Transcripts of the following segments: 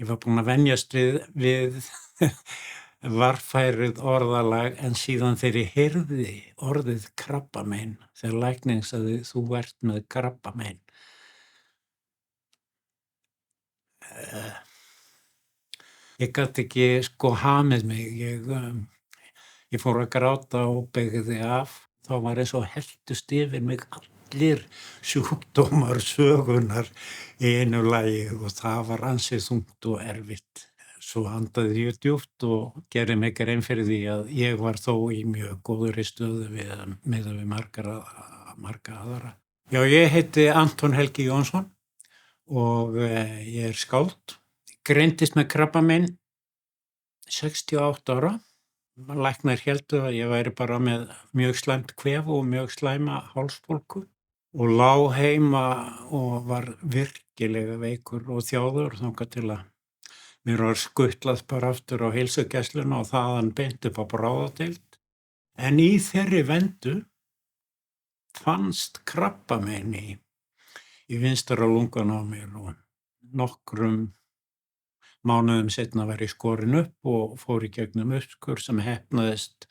Ég var búinn að venjast við varfærið orðalag en síðan þegar ég heyrði orðið krabbamein, þegar læknirinn sagði þú ert með krabbamein. Ég gat ekki hamið mig, ég fór að gráta og beygði af. Þá var eins og helltust yfir mig allir sjúkdómar sögunnar í einu lagi og það var ansi þungt og erfitt. Svo andaði ég djúpt og gerði mig grein fyrir því að ég var þó í mjög góðri stöðu miðað við marga aðra. Já, ég heiti Anton Helgi Jónsson og ég skáld. Greindist með krabbamein 68 ára. Læknar héldu að ég væri bara með mjög slæmt kvef og mjög slæma hálsbólgu og lá heima og var virkilega veikur og þjáður þangað til að mér var skutlað bara aftur á heilsugæsluna og þaðan beint upp á bráðadeild. En í þeirri vendu fannst krabbamein í vinstra lungan á mér og nokkrum mánuðum seinna var ég skorinn upp og fór í gegnum uppskurð sem heppnaðist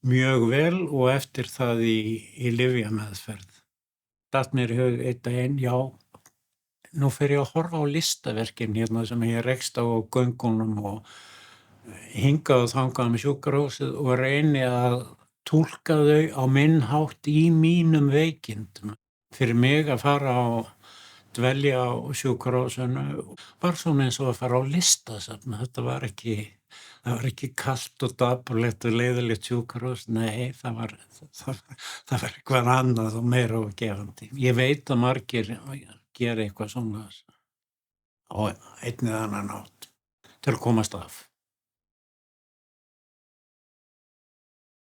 mjög vel og eftir það í lyfjameðferð. Datt mér í hug einn daginn, já, nú fer ég að horfa á listaverkin hérna sem ég rekst á göngunum og hingað og þangað með sjúkrahúsið og reyni að túlka þau á minn hátt í mínum veikindum. Fyrir mig að fara á dvelja á sjúkrahúsinu var svona eins og að fara á listasafn. Það var ekki kalt og dapurlegt og leiðilegt sjúkrahús. Nei, það var eitthvað annað og meira gefandi. Ég veit að margir gera eitthvað svona á einn eða annan hátt til að komast af.